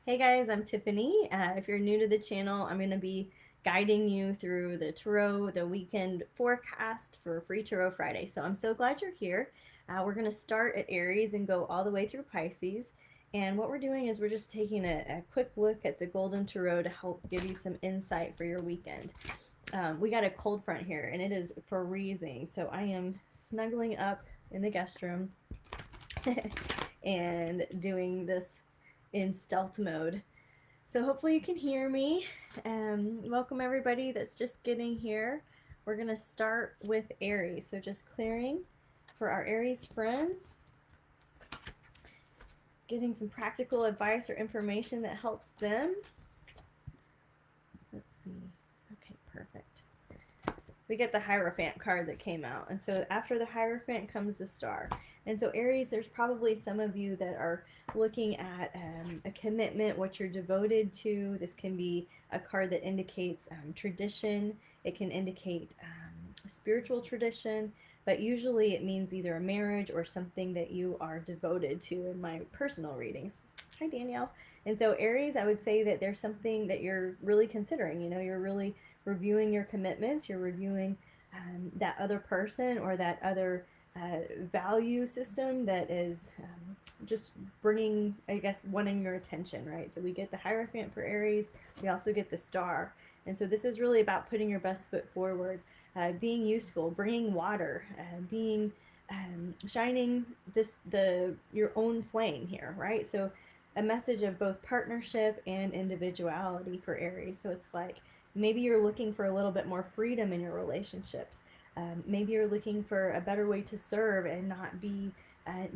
Hey guys, I'm Tiffany. If you're new to the channel, I'm going to be guiding you through the tarot, the weekend forecast for Free Tarot Friday. So I'm so glad you're here. We're going to start at Aries and go all the way through Pisces. And what we're doing is we're just taking a quick look at the Golden Tarot to help give you some insight for your weekend. We got a cold front here and it is freezing. So I am snuggling up in the guest room and doing this in stealth mode. So hopefully you can hear me. Welcome everybody that's just getting here. We're going to start with Aries. So just clearing for our Aries friends. Getting some practical advice or information that helps them. Let's see. Okay, perfect. We get the Hierophant card that came out. And so after the Hierophant comes the Star. And so Aries, there's probably some of you that are looking at a commitment, what you're devoted to. This can be a card that indicates tradition. It can indicate spiritual tradition, but usually it means either a marriage or something that you are devoted to in my personal readings. Hi, Danielle. And so Aries, I would say that there's something that you're really considering. You know, you're really reviewing your commitments. You're reviewing that other person or that other value system that is just bringing, I guess, wanting your attention, right? So we get the Hierophant for Aries. We also get the Star. And so this is really about putting your best foot forward, being useful, bringing water, being shining your own flame here, right? So a message of both partnership and individuality for Aries. So it's like maybe you're looking for a little bit more freedom in your relationships. Maybe you're looking for a better way to serve and not be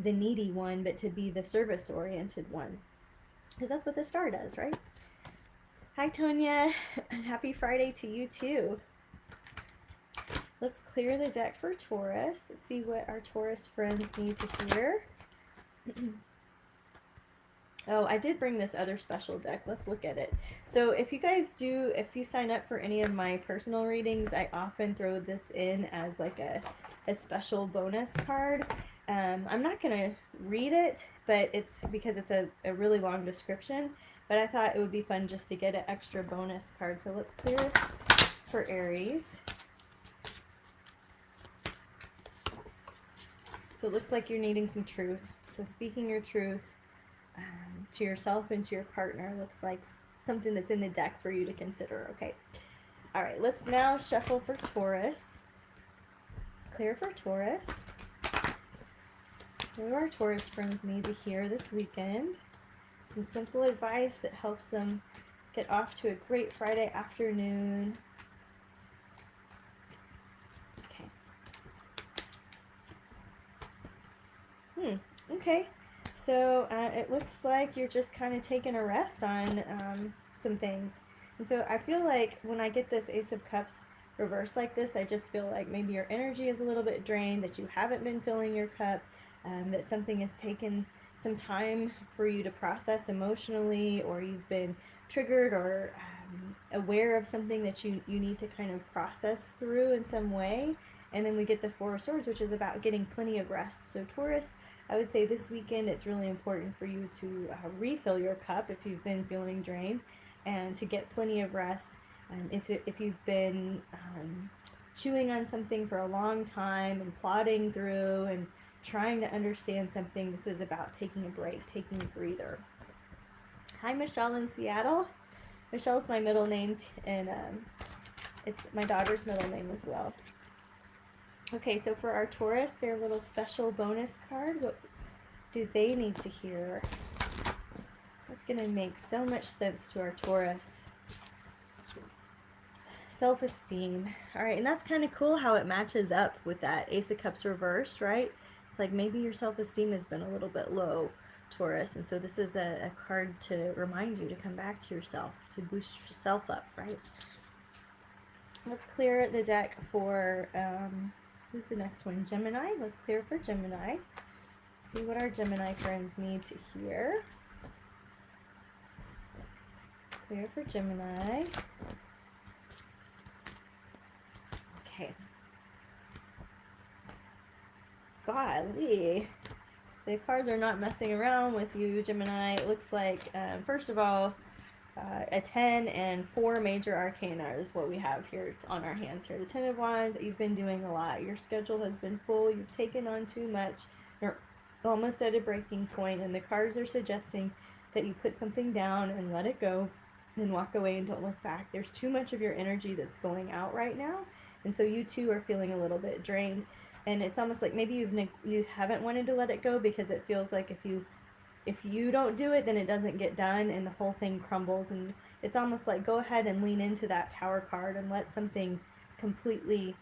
the needy one, but to be the service-oriented one. Because that's what the Star does, right? Hi, Tonya. Happy Friday to you, too. Let's clear the deck for Taurus. Let's see what our Taurus friends need to hear. Oh, I did bring this other special deck. Let's look at it. So if you sign up for any of my personal readings, I often throw this in as like a special bonus card. I'm not going to read it, but it's because it's a really long description. But I thought it would be fun just to get an extra bonus card. So let's clear for Aries. So it looks like you're needing some truth. So speaking your truth to yourself and to your partner looks like something that's in the deck for you to consider. Okay. All right, let's now shuffle for Taurus. Clear for Taurus. What do our Taurus friends need to hear this weekend? Some simple advice that helps them get off to a great Friday afternoon. Okay. Okay. So it looks like you're just kind of taking a rest on some things. And so I feel like when I get this Ace of Cups reversed like this, I just feel like maybe your energy is a little bit drained, that you haven't been filling your cup, that something has taken some time for you to process emotionally, or you've been triggered or aware of something that you need to kind of process through in some way. And then we get the Four of Swords, which is about getting plenty of rest. So Taurus, I would say this weekend it's really important for you to refill your cup if you've been feeling drained, and to get plenty of rest. If you've been chewing on something for a long time and plodding through and trying to understand something, this is about taking a break, taking a breather. Hi, Michelle in Seattle. Michelle's my middle name, and it's my daughter's middle name as well. Okay, so for our Taurus, their little special bonus card, what do they need to hear? That's going to make so much sense to our Taurus. Self-esteem. All right, and that's kind of cool how it matches up with that Ace of Cups reversed, right? It's like maybe your self-esteem has been a little bit low, Taurus, and so this is a card to remind you to come back to yourself, to boost yourself up, right? Let's clear the deck for... who's the next one? Gemini. Let's clear for Gemini. See what our Gemini friends need to hear. Clear for Gemini. Okay. Golly. The cards are not messing around with you, Gemini. It looks like, first of all, a 10 and 4 major arcana is what we have here. It's on our hands here. The 10 of Wands, you've been doing a lot. Your schedule has been full. You've taken on too much. You're almost at a breaking point, and the cards are suggesting that you put something down and let it go and walk away and don't look back. There's too much of your energy that's going out right now, and so you too are feeling a little bit drained. And it's almost like maybe you haven't wanted to let it go because it feels like if you don't do it, then it doesn't get done and the whole thing crumbles. And it's almost like go ahead and lean into that Tower card and let something completely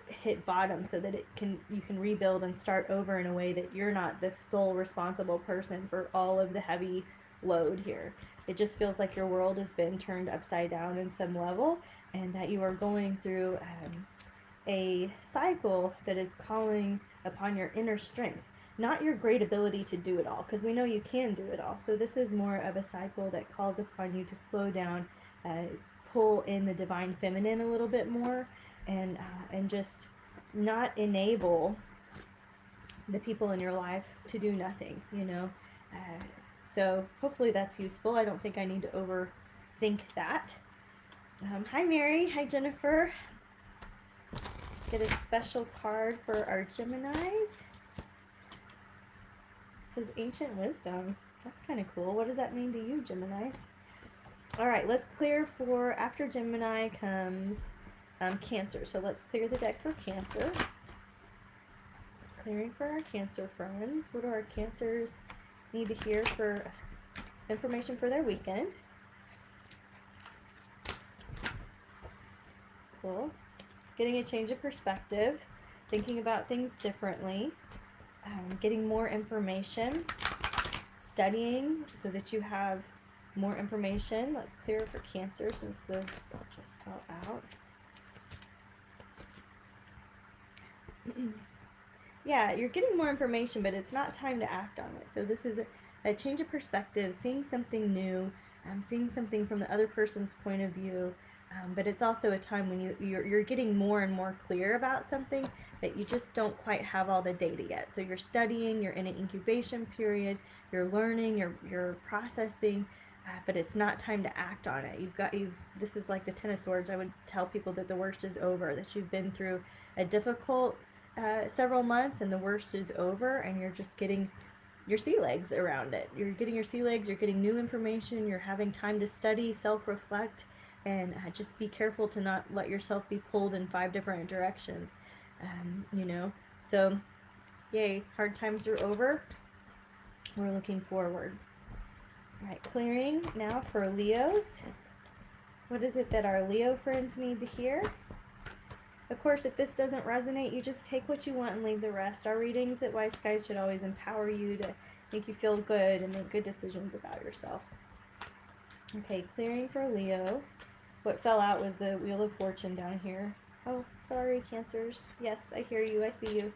hit bottom so that you can rebuild and start over in a way that you're not the sole responsible person for all of the heavy load here. It just feels like your world has been turned upside down in some level, and that you are going through a cycle that is calling upon your inner strength, not your great ability to do it all, because we know you can do it all. So this is more of a cycle that calls upon you to slow down, pull in the divine feminine a little bit more, and just not enable the people in your life to do nothing, you know. So hopefully that's useful. I don't think I need to overthink that. Hi Mary, hi Jennifer. Get a special card for our Geminis. It says Ancient Wisdom. That's kind of cool. What does that mean to you, Geminis? All right, let's clear for, after Gemini comes Cancer. So let's clear the deck for Cancer. Clearing for our Cancer friends. What do our Cancers need to hear for information for their weekend? Cool. Getting a change of perspective, thinking about things differently, getting more information, studying so that you have more information. Let's clear for Cancer since those just fell out. Yeah, you're getting more information, but it's not time to act on it. So this is a change of perspective, seeing something new, seeing something from the other person's point of view. But it's also a time when you're getting more and more clear about something that you just don't quite have all the data yet. So you're studying, you're in an incubation period, you're learning, you're processing, but it's not time to act on it. This is like the Ten of Swords. I would tell people that the worst is over, that you've been through a difficult several months and the worst is over, and you're just getting your sea legs around it. You're getting your sea legs, you're getting new information, you're having time to study, self-reflect, and just be careful to not let yourself be pulled in 5 different directions, you know. So, yay, hard times are over. We're looking forward. All right, clearing now for Leos. What is it that our Leo friends need to hear? Of course, if this doesn't resonate, you just take what you want and leave the rest. Our readings at Wise Skies should always empower you to make you feel good and make good decisions about yourself. Okay, clearing for Leo. What fell out was the Wheel of Fortune down here. Oh, sorry, Cancers. Yes, I hear you. I see you.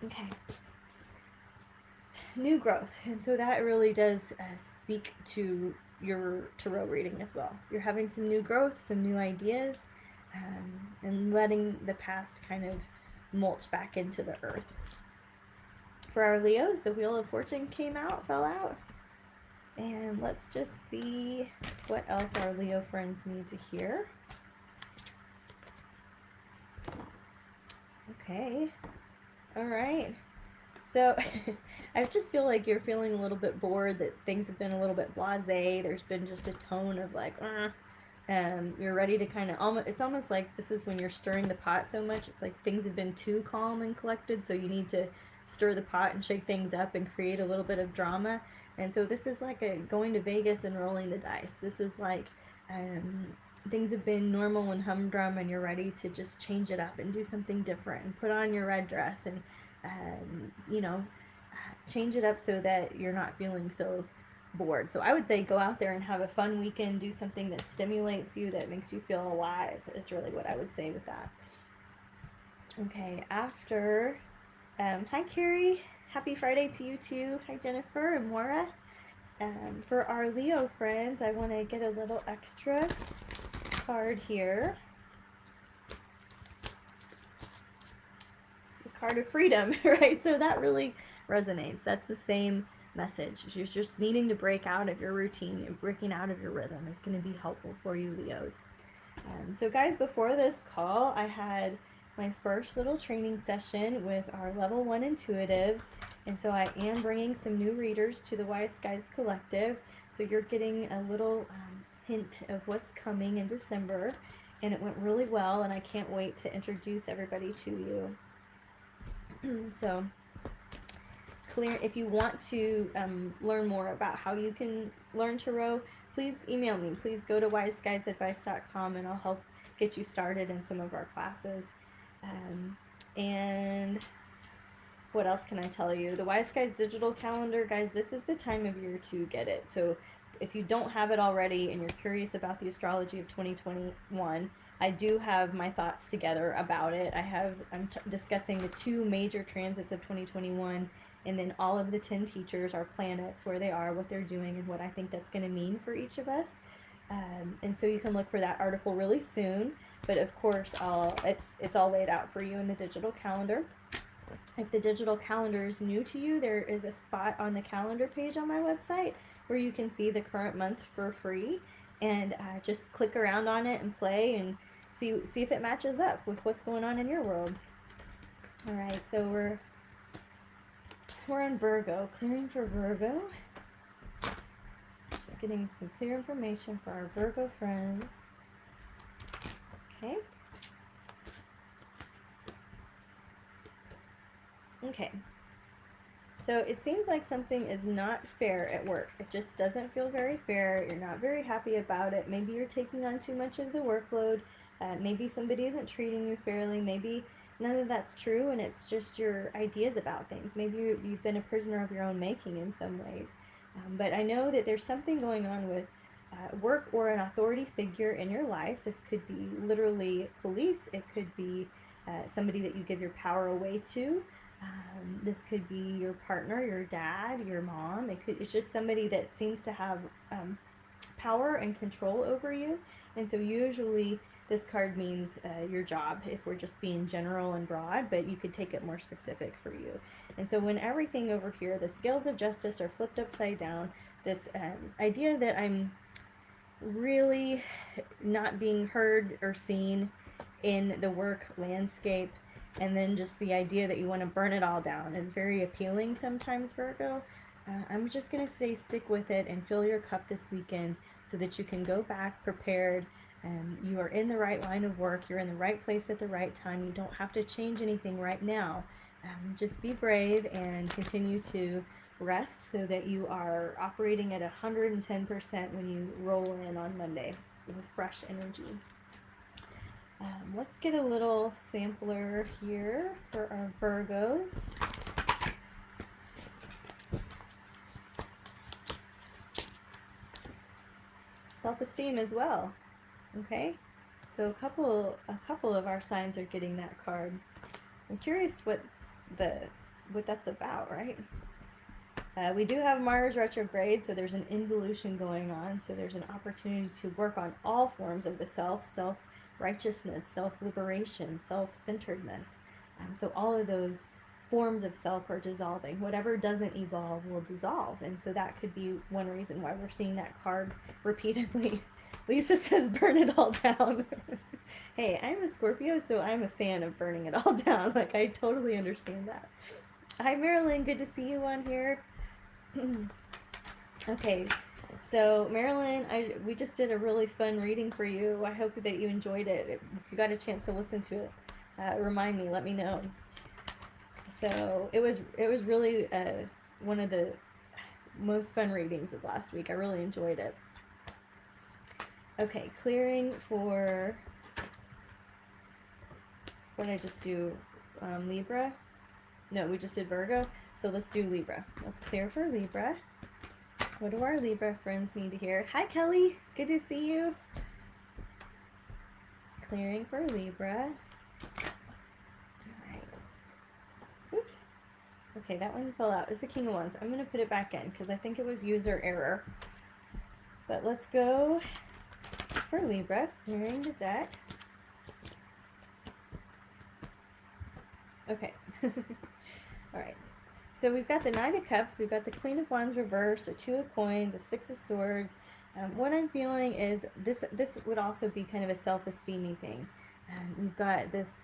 Okay. New growth. And so that really does speak to your tarot reading as well. You're having some new growth, some new ideas, and letting the past kind of mulch back into the earth. For our Leos, the Wheel of Fortune fell out. And let's just see what else our Leo friends need to hear. Okay. All right. So I just feel like you're feeling a little bit bored, that things have been a little bit blasé. There's been just a tone of like, you're ready to kind of, it's almost like this is when you're stirring the pot so much. It's like things have been too calm and collected, so you need to stir the pot and shake things up and create a little bit of drama. And so this is like going to Vegas and rolling the dice. This is like things have been normal and humdrum, and you're ready to just change it up and do something different and put on your red dress and, you know, change it up so that you're not feeling so bored. So I would say go out there and have a fun weekend, do something that stimulates you, that makes you feel alive, is really what I would say with that. Okay, after, hi Carrie. Happy Friday to you too. Hi Jennifer and Maura. For our Leo friends, I want to get a little extra card here. The card of freedom, right? So that really resonates. That's the same message. You're just needing to break out of your routine and breaking out of your rhythm is going to be helpful for you, Leos. So guys, before this call, I had my first little training session with our level 1 intuitives, and so I am bringing some new readers to the Wise Skies Collective, so you're getting a little hint of what's coming in December, and it went really well, and I can't wait to introduce everybody to you. So clear, if you want to learn more about how you can learn tarot, please email me. Please go to wiseskies.advice.com and I'll help get you started in some of our classes. And what else can I tell you? The Wise Skies digital calendar, guys, this is the time of year to get it. So if you don't have it already and you're curious about the astrology of 2021, I do have my thoughts together about it. I'm discussing the 2 major transits of 2021, and then all of the 10 teachers, our planets, where they are, what they're doing, and what I think that's going to mean for each of us. And so you can look for that article really soon. But of course, it's all laid out for you in the digital calendar. If the digital calendar is new to you, there is a spot on the calendar page on my website where you can see the current month for free, and just click around on it and play and see if it matches up with what's going on in your world. All right, so we're on Virgo, clearing for Virgo. Just getting some clear information for our Virgo friends. Okay. Okay. So it seems like something is not fair at work. It just doesn't feel very fair. You're not very happy about it. Maybe you're taking on too much of the workload. Maybe somebody isn't treating you fairly. Maybe none of that's true and it's just your ideas about things. Maybe you've been a prisoner of your own making in some ways. But I know that there's something going on with work or an authority figure in your life. This could be literally police. It could be somebody that you give your power away to. This could be your partner, your dad, your mom. It's just somebody that seems to have power and control over you. And so usually this card means your job, if we're just being general and broad, but you could take it more specific for you. And so when everything over here, the scales of justice are flipped upside down, this idea that I'm really not being heard or seen in the work landscape, and then just the idea that you want to burn it all down is very appealing sometimes, Virgo. I'm just going to say stick with it and fill your cup this weekend so that you can go back prepared. You are in the right line of work. You're in the right place at the right time. You don't have to change anything right now. Just be brave and continue to rest so that you are operating at 110% when you roll in on Monday with fresh energy. Let's get a little sampler here for our Virgos. Self-esteem as well. Okay, so a couple of our signs are getting that card. I'm curious what that's about, right? We do have Mars retrograde, so there's an involution going on. So there's an opportunity to work on all forms of the self-righteousness, self-liberation, self-centeredness. So all of those forms of self are dissolving. Whatever doesn't evolve will dissolve. And so that could be one reason why we're seeing that card repeatedly. Lisa says, burn it all down. Hey, I'm a Scorpio, so I'm a fan of burning it all down. Like, I totally understand that. Hi, Marilyn. Good to see you on here. Okay, so Marilyn, we just did a really fun reading for you. I hope that you enjoyed it. If you got a chance to listen to it, remind me, let me know. So it was really one of the most fun readings of last week. I really enjoyed it. Okay, clearing for, what did I just do? Libra? No, we just did Virgo. So let's do Libra. Let's clear for Libra. What do our Libra friends need to hear? Hi, Kelly. Good to see you. Clearing for Libra. All right. Oops. Okay, that one fell out. It's the King of Wands. I'm going to put it back in because I think it was user error. But let's go for Libra. Clearing the deck. Okay. All right. So we've got the Nine of Cups, we've got the Queen of Wands reversed, a Two of Coins, a Six of Swords. What I'm feeling is this would also be kind of a self-esteem-y thing. You've got this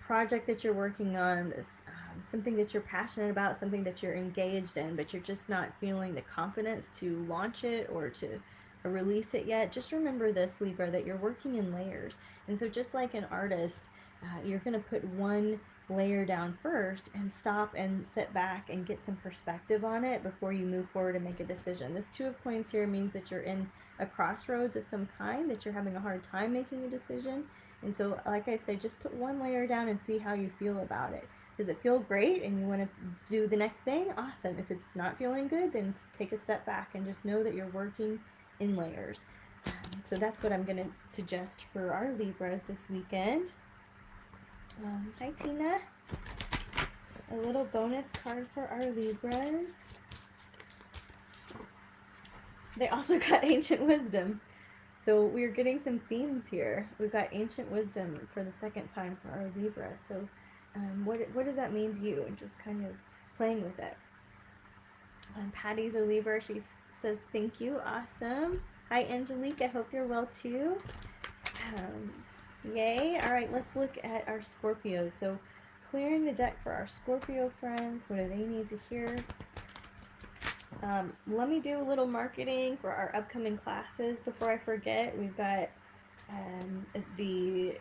project that you're working on, this something that you're passionate about, something that you're engaged in, but you're just not feeling the confidence to launch it or to release it yet. Just remember this, Libra, that you're working in layers. And so just like an artist, you're going to put one layer down first and stop and sit back and get some perspective on it before you move forward and make a decision. This Two of Coins here means that you're in a crossroads of some kind, that you're having a hard time making a decision. And so, like I say, just put one layer down and see how you feel about it. Does it feel great and you want to do the next thing? Awesome. If it's not feeling good, then take a step back and just know that you're working in layers. So that's what I'm going to suggest for our Libras this weekend. Hi, Tina. A little bonus card for our Libras. They also got Ancient Wisdom. So we're getting some themes here. We've got Ancient Wisdom for the second time for our Libras. So what does that mean to you? And just kind of playing with it. Patty's a Libra. She says thank you. Awesome. Hi, Angelique. I hope you're well too. Yay. All right, let's look at our Scorpios. So clearing the deck for our Scorpio friends. What do they need to hear? Let me do a little marketing for our upcoming classes before I forget. We've got the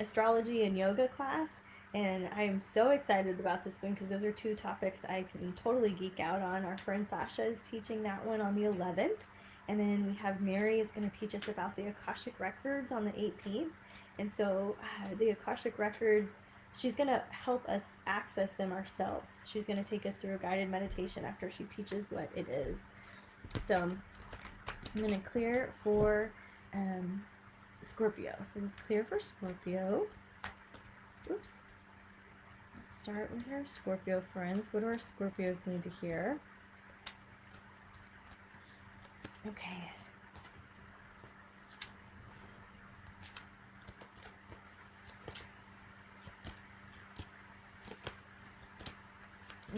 astrology and yoga class, and I am so excited about this one because those are two topics I can totally geek out on. Our friend Sasha is teaching that one on the 11th, and then we have Mary is going to teach us about the Akashic Records on the 18th. And so the Akashic Records, she's going to help us access them ourselves. She's going to take us through a guided meditation after she teaches what it is. So I'm going to clear for Scorpio. So let's clear for Scorpio. Oops. Let's start with our Scorpio friends. What do our Scorpios need to hear? Okay.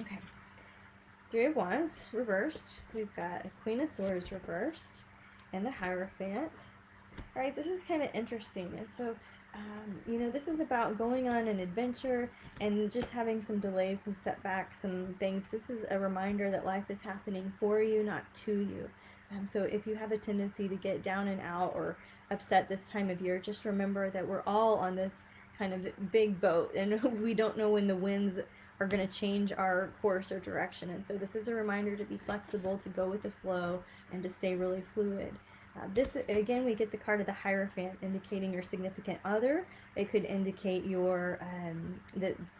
Okay. Three of Wands reversed. We've got a Queen of Swords reversed and the Hierophant. All right, this is kind of interesting. And so, you know, this is about going on an adventure and just having some delays, some setbacks, some things. This is a reminder that life is happening for you, not to you. So if you have a tendency to get down and out or upset this time of year, just remember that we're all on this kind of big boat, and we don't know when the winds are going to change our course or direction. And so this is a reminder to be flexible, to go with the flow, and to stay really fluid. This, again, we get the card of the Hierophant indicating your significant other. It could indicate your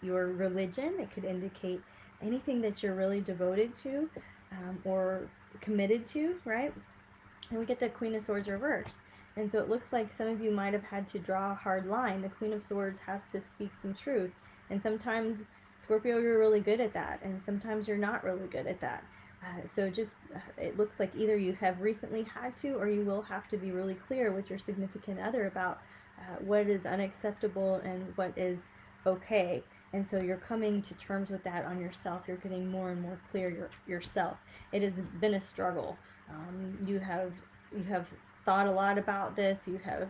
religion. It could indicate anything that you're really devoted to or committed to, right? And we get the Queen of Swords reversed. And so it looks like some of you might have had to draw a hard line. The Queen of Swords has to speak some truth. And sometimes, Scorpio, you're really good at that. And sometimes you're not really good at that. So just, it looks like either you have recently had to, or you will have to be really clear with your significant other about what is unacceptable and what is okay. And so you're coming to terms with that on yourself. You're getting more and more clear yourself. It has been a struggle. You have thought a lot about this. You have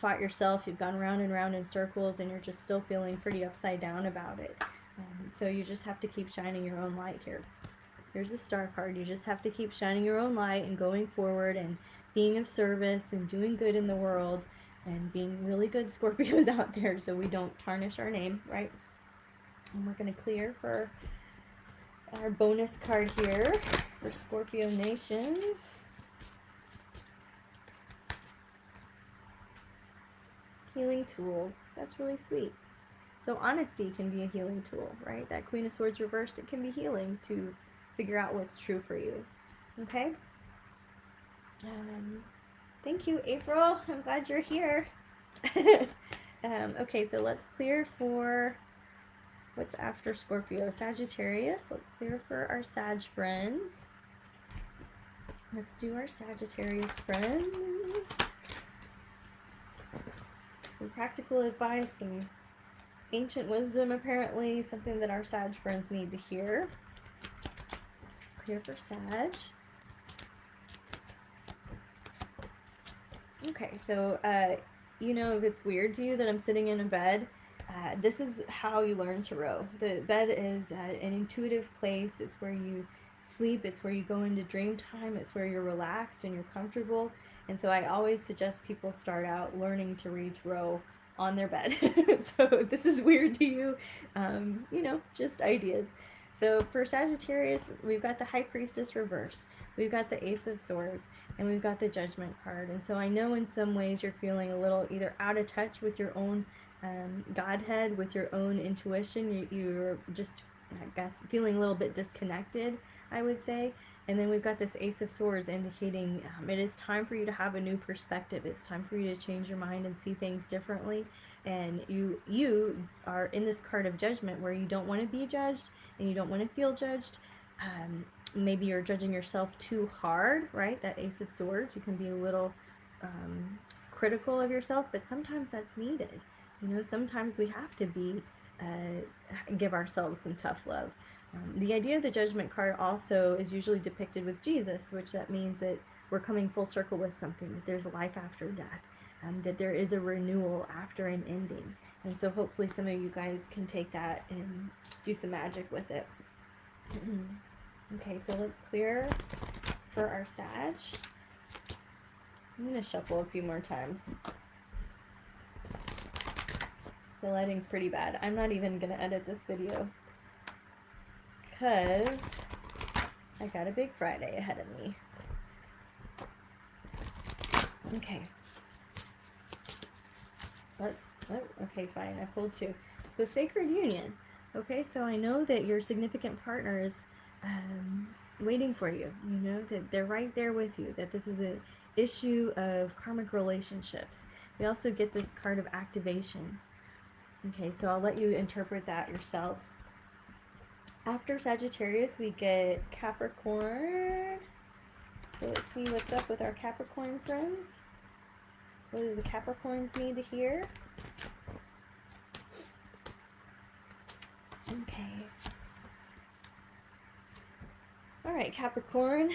fought yourself. You've gone round and round in circles, and you're just still feeling pretty upside down about it. So you just have to keep shining your own light here. Here's the Star card. You just have to keep shining your own light and going forward and being of service and doing good in the world and being really good Scorpios out there so we don't tarnish our name, right? And we're going to clear for our bonus card here for Scorpio Nations. Healing tools. That's really sweet. So honesty can be a healing tool, right? That Queen of Swords reversed, it can be healing to figure out what's true for you. Okay? Thank you, April. I'm glad you're here. Okay, so let's clear for what's after Scorpio. Sagittarius. Let's clear for our Sag friends. Let's do our Sagittarius friends. Some practical advice and ancient wisdom, apparently, something that our Sag friends need to hear. Clear for Sag. Okay, so, you know, if it's weird to you that I'm sitting in a bed, this is how you learn to row. The bed is an intuitive place. It's where you sleep. It's where you go into dream time. It's where you're relaxed and you're comfortable. And so I always suggest people start out learning to read to row on their bed. So if this is weird to you, you know, just ideas. So for Sagittarius, we've got the High Priestess reversed. We've got the Ace of Swords, and we've got the Judgment card. And so I know in some ways you're feeling a little either out of touch with your own Godhead, with your own intuition. You're just, I guess, feeling a little bit disconnected, I would say. And then we've got this Ace of Swords indicating it is time for you to have a new perspective. It's time for you to change your mind and see things differently. And you are in this card of Judgment where you don't want to be judged and you don't want to feel judged. Maybe you're judging yourself too hard, right? That Ace of Swords, you can be a little critical of yourself, but sometimes that's needed. You know, sometimes we have to be give ourselves some tough love. The idea of the Judgment card also is usually depicted with Jesus, which that means that we're coming full circle with something, that there's life after death, that there is a renewal after an ending. And so hopefully some of you guys can take that and do some magic with it. Okay, so let's clear for our Sag. I'm going to shuffle a few more times. The lighting's pretty bad. I'm not even going to edit this video because I got a big Friday ahead of me. Okay. Okay, fine. I pulled two. So Sacred Union. Okay, so I know that your significant partner is waiting for you. You know that they're right there with you, that this is an issue of karmic relationships. We also get this card of activation. Okay, so I'll let you interpret that yourselves. After Sagittarius, we get Capricorn. So let's see what's up with our Capricorn friends. What do the Capricorns need to hear? Okay. All right, Capricorn,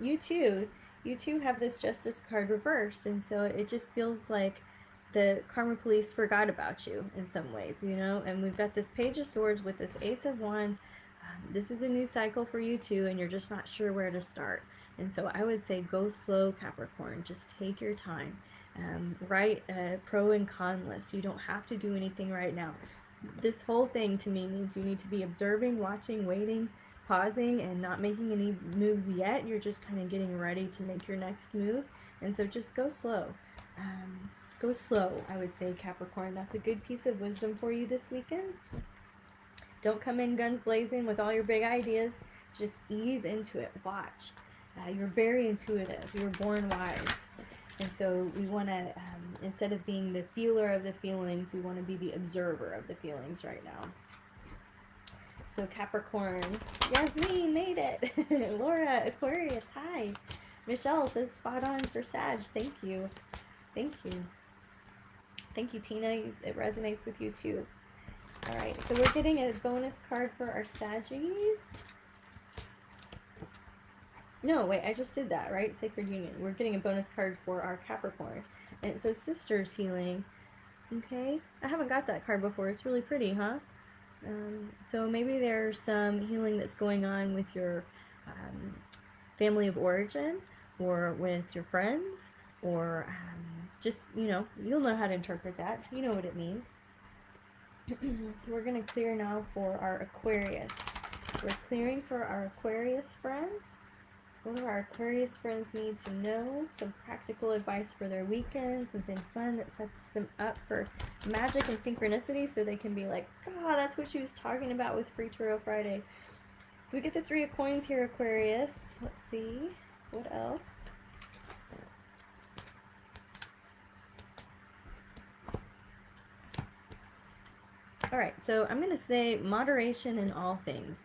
you too have this Justice card reversed, and so it just feels like the Karma Police forgot about you in some ways, you know. And we've got this Page of Swords with this Ace of Wands. This is a new cycle for you too, and you're just not sure where to start. And so I would say go slow, Capricorn. Just take your time. Write a pro and con list. You don't have to do anything right now. This whole thing to me means you need to be observing, watching, waiting, pausing, and not making any moves yet. You're just kind of getting ready to make your next move. And so just go slow. Go slow, I would say, Capricorn. That's a good piece of wisdom for you this weekend. Don't come in guns blazing with all your big ideas. Just ease into it. Watch. You're very intuitive. You were born wise. And so we want to, instead of being the feeler of the feelings, we want to be the observer of the feelings right now. So Capricorn, Yasmin made it. Laura, Aquarius, hi. Michelle says spot on for Sag. Thank you. Thank you. Thank you, Tina. It resonates with you too. All right, so we're getting a bonus card for our Saggies. No, wait, I just did that, right? Sacred Union. We're getting a bonus card for our Capricorn. And it says Sisters Healing. Okay. I haven't got that card before. It's really pretty, huh? So maybe there's some healing that's going on with your family of origin or with your friends or just, you know, you'll know how to interpret that. You know what it means. So we're going to clear now for our Aquarius. We're clearing for our Aquarius friends. What do our Aquarius friends need to know? Some practical advice for their weekend, something fun that sets them up for magic and synchronicity so they can be like, ah, that's what she was talking about with Free Tarot Friday. So we get the 3 of coins here, Aquarius. Let's see. What else? All right, so I'm going to say moderation in all things.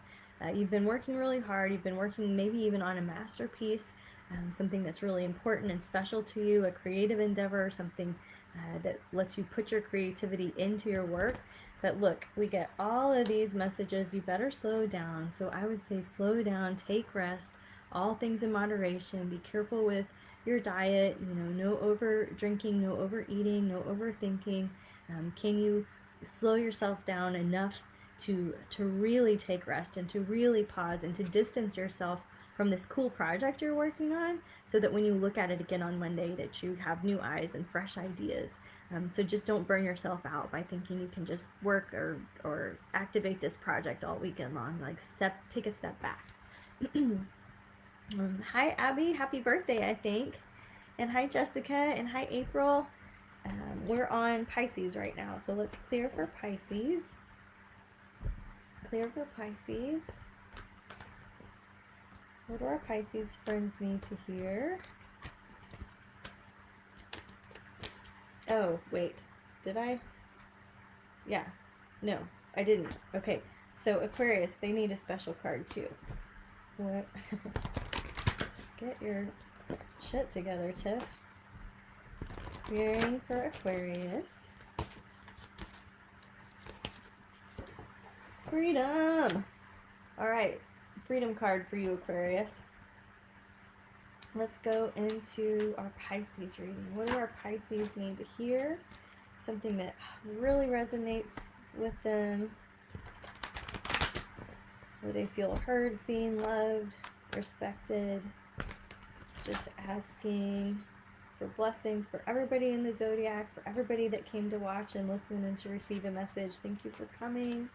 You've been working really hard. You've been working maybe even on a masterpiece, something that's really important and special to you, a creative endeavor, something that lets you put your creativity into your work. But look, we get all of these messages. You better slow down. So I would say slow down, take rest, all things in moderation. Be careful with your diet, you know, no over drinking, no overeating, no overthinking. Can you slow yourself down enough to really take rest and to really pause and to distance yourself from this cool project you're working on, so that when you look at it again on Monday that you have new eyes and fresh ideas. So just don't burn yourself out by thinking you can just work or activate this project all weekend long. Like take a step back. Hi Abby, happy birthday, I think. And hi Jessica, and hi April. We're on Pisces right now, so let's clear for Pisces. Clear for Pisces. What do our Pisces friends need to hear? Oh, wait. Did I? Yeah. No, I didn't. Okay. So Aquarius, they need a special card too. What? Get your shit together, Tiff. Clearing for Aquarius. Freedom! Alright. Freedom card for you, Aquarius. Let's go into our Pisces reading. What do our Pisces need to hear? Something that really resonates with them, where they feel heard, seen, loved, respected. Just asking for blessings for everybody in the zodiac, for everybody that came to watch and listen and to receive a message. Thank you for coming.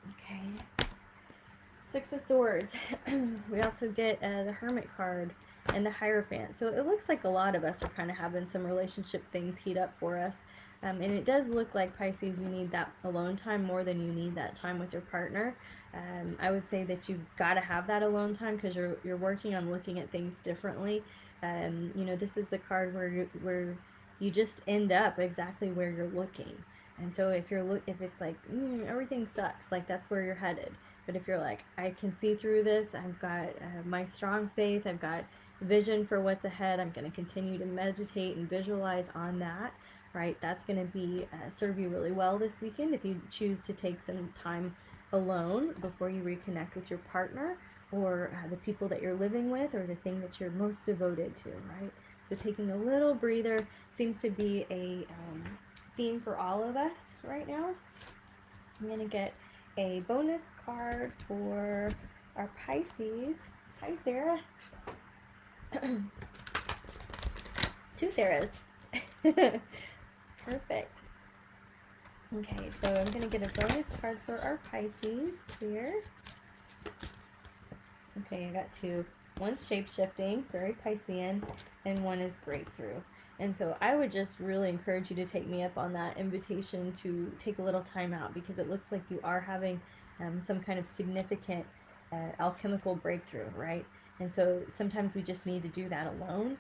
Okay. Six of Swords. We also get the Hermit card and the Hierophant. So it looks like a lot of us are kind of having some relationship things heat up for us. And it does look like, Pisces, you need that alone time more than you need that time with your partner. I would say that you've got to have that alone time because you're working on looking at things differently. You know, this is the card where you just end up exactly where you're looking. And so if it's like everything sucks, like that's where you're headed. But if you're like, I can see through this, I've got my strong faith, I've got vision for what's ahead, I'm going to continue to meditate and visualize on that, right? That's going to be serve you really well this weekend if you choose to take some time alone before you reconnect with your partner or the people that you're living with or the thing that you're most devoted to, right? So taking a little breather seems to be a theme for all of us right now. I'm going to get a bonus card for our Pisces. Hi, Sarah. Two Sarahs. Perfect. Okay, so I'm going to get a bonus card for our Pisces here. Okay, I got two. One's shape-shifting, very Piscean, and one is breakthrough. And so I would just really encourage you to take me up on that invitation to take a little time out, because it looks like you are having some kind of significant alchemical breakthrough, right? And so sometimes we just need to do that alone.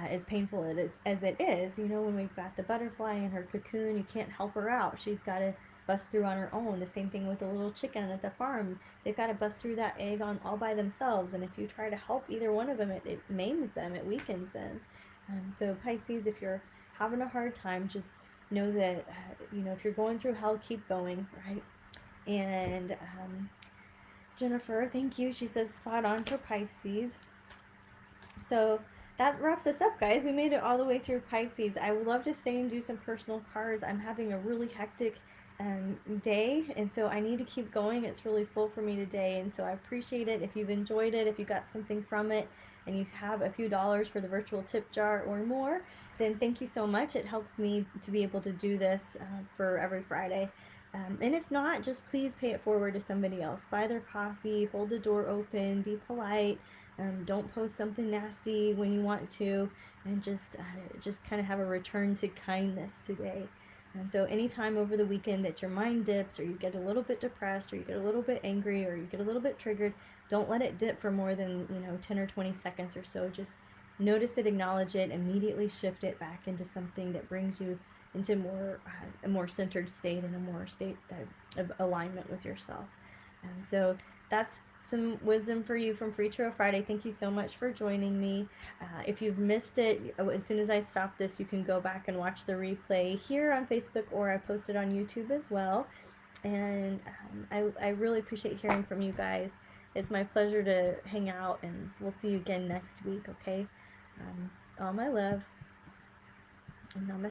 As painful as it is, you know, when we've got the butterfly in her cocoon, you can't help her out. She's got to bust through on her own. The same thing with the little chicken at the farm. They've got to bust through that egg all by themselves. And if you try to help either one of them, it maims them, it weakens them. So Pisces, if you're having a hard time, just know that, you know, if you're going through hell, keep going, right? And Jennifer, thank you. She says spot on for Pisces. So that wraps us up, guys. We made it all the way through Pisces. I would love to stay and do some personal cards. I'm having a really hectic day, and so I need to keep going. It's really full for me today, and so I appreciate it. If you've enjoyed it, if you got something from it, and you have a few dollars for the virtual tip jar or more, then thank you so much. It helps me to be able to do this for every Friday. And if not, just please pay it forward to somebody else. Buy their coffee, hold the door open, be polite. Don't post something nasty when you want to, and just kind of have a return to kindness today. And so anytime over the weekend that your mind dips, or you get a little bit depressed, or you get a little bit angry, or you get a little bit triggered, don't let it dip for more than 10 or 20 seconds or so. Just notice it, acknowledge it, immediately shift it back into something that brings you into a more centered state and a more state of alignment with yourself. And so that's some wisdom for you from Free Tarot Friday. Thank you so much for joining me. If you've missed it, as soon as I stop this, you can go back and watch the replay here on Facebook, or I post it on YouTube as well. And I really appreciate hearing from you guys. It's my pleasure to hang out, and we'll see you again next week, okay? All my love. Namaste.